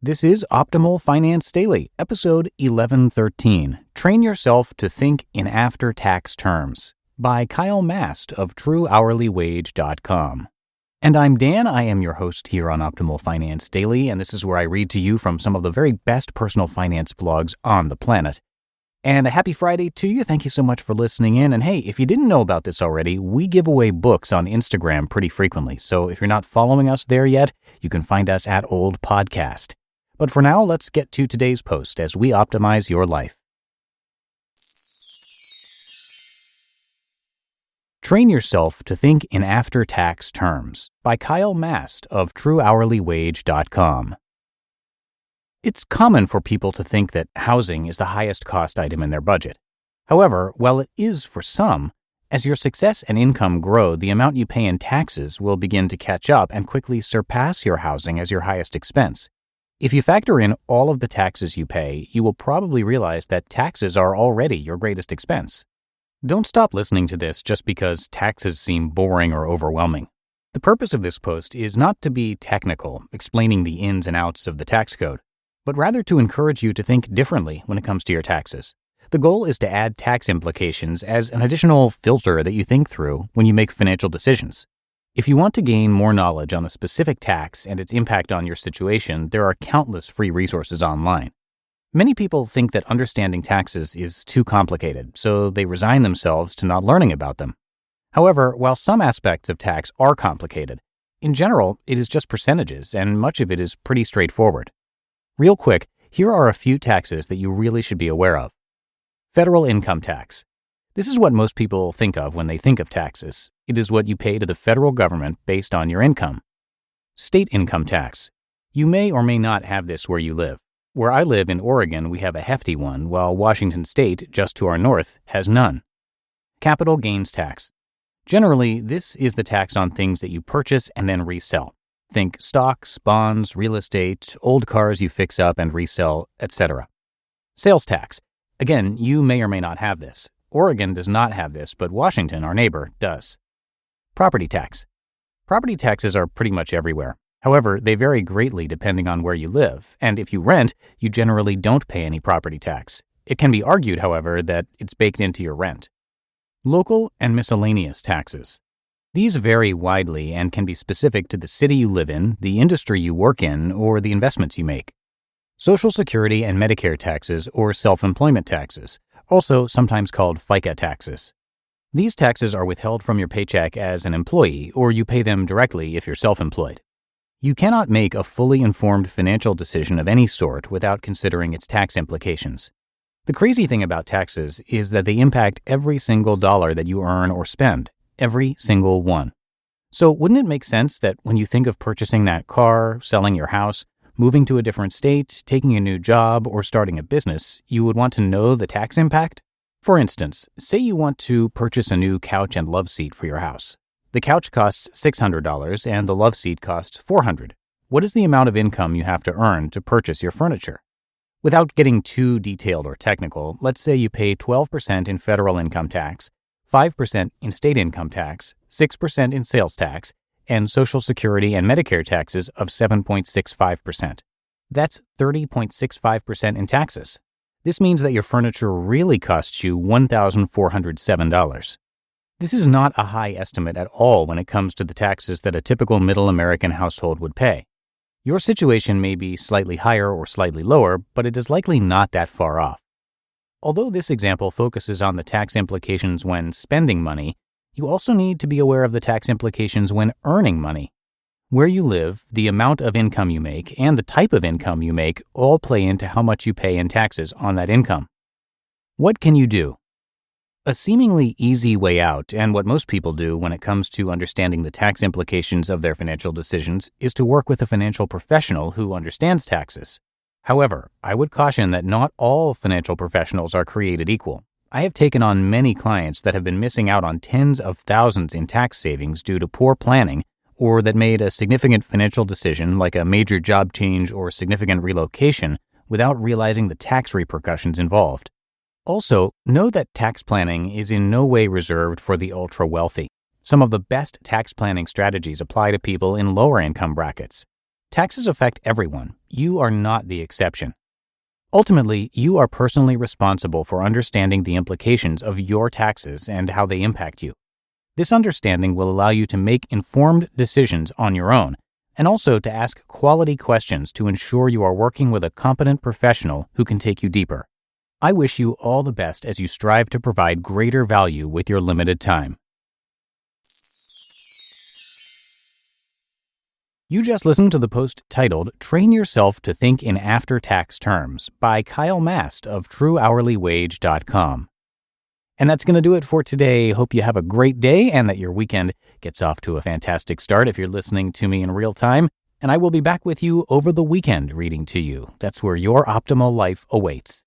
This is Optimal Finance Daily, episode 1113, Train Yourself to Think in After-Tax Terms, by Kyle Mast of TrueHourlyWage.com. And I'm Dan. I am your host here on Optimal Finance Daily, and this is where I read to you from some of the very best personal finance blogs on the planet. And a happy Friday to you. Thank you so much for listening in. And hey, if you didn't know about this already, we give away books on Instagram pretty frequently. So if you're not following us there yet, you can find us at Old Podcast. But for now, let's get to today's post as we optimize your life. Train Yourself to Think in After-Tax Terms, by Kyle Mast of TrueHourlyWage.com. It's common for people to think that housing is the highest cost item in their budget. However, while it is for some, as your success and income grow, the amount you pay in taxes will begin to catch up and quickly surpass your housing as your highest expense. If you factor in all of the taxes you pay, you will probably realize that taxes are already your greatest expense. Don't stop listening to this just because taxes seem boring or overwhelming. The purpose of this post is not to be technical, explaining the ins and outs of the tax code, but rather to encourage you to think differently when it comes to your taxes. The goal is to add tax implications as an additional filter that you think through when you make financial decisions. If you want to gain more knowledge on a specific tax and its impact on your situation, there are countless free resources online. Many people think that understanding taxes is too complicated, so they resign themselves to not learning about them. However, while some aspects of tax are complicated, in general, it is just percentages, and much of it is pretty straightforward. Real quick, here are a few taxes that you really should be aware of. Federal income tax. This is what most people think of when they think of taxes. It is what you pay to the federal government based on your income. State income tax. You may or may not have this where you live. Where I live in Oregon, we have a hefty one, while Washington State, just to our north, has none. Capital gains tax. Generally, this is the tax on things that you purchase and then resell. Think stocks, bonds, real estate, old cars you fix up and resell, etc. Sales tax. Again, you may or may not have this. Oregon does not have this, but Washington, our neighbor, does. Property tax. Property taxes are pretty much everywhere. However, they vary greatly depending on where you live, and if you rent, you generally don't pay any property tax. It can be argued, however, that it's baked into your rent. Local and miscellaneous taxes. These vary widely and can be specific to the city you live in, the industry you work in, or the investments you make. Social Security and Medicare taxes or self-employment taxes, also sometimes called FICA taxes. These taxes are withheld from your paycheck as an employee, or you pay them directly if you're self-employed. You cannot make a fully informed financial decision of any sort without considering its tax implications. The crazy thing about taxes is that they impact every single dollar that you earn or spend. Every single one. So wouldn't it make sense that when you think of purchasing that car, selling your house, moving to a different state, taking a new job, or starting a business, you would want to know the tax impact? For instance, say you want to purchase a new couch and love seat for your house. The couch costs $600 and the love seat costs $400. What is the amount of income you have to earn to purchase your furniture? Without getting too detailed or technical, let's say you pay 12% in federal income tax, 5% in state income tax, 6% in sales tax, and Social Security and Medicare taxes of 7.65%. That's 30.65% in taxes. This means that your furniture really costs you $1,407. This is not a high estimate at all when it comes to the taxes that a typical middle American household would pay. Your situation may be slightly higher or slightly lower, but it is likely not that far off. Although this example focuses on the tax implications when spending money, you also need to be aware of the tax implications when earning money. Where you live, the amount of income you make, and the type of income you make all play into how much you pay in taxes on that income. What can you do? A seemingly easy way out, and what most people do when it comes to understanding the tax implications of their financial decisions, is to work with a financial professional who understands taxes. However, I would caution that not all financial professionals are created equal. I have taken on many clients that have been missing out on tens of thousands in tax savings due to poor planning, or that made a significant financial decision like a major job change or significant relocation without realizing the tax repercussions involved. Also, know that tax planning is in no way reserved for the ultra-wealthy. Some of the best tax planning strategies apply to people in lower income brackets. Taxes affect everyone. You are not the exception. Ultimately, you are personally responsible for understanding the implications of your taxes and how they impact you. This understanding will allow you to make informed decisions on your own, and also to ask quality questions to ensure you are working with a competent professional who can take you deeper. I wish you all the best as you strive to provide greater value with your limited time. You just listened to the post titled Train Yourself to Think in After-Tax Terms by Kyle Mast of TrueHourlyWage.com. And that's going to do it for today. Hope you have a great day and that your weekend gets off to a fantastic start if you're listening to me in real time. And I will be back with you over the weekend reading to you. That's where your optimal life awaits.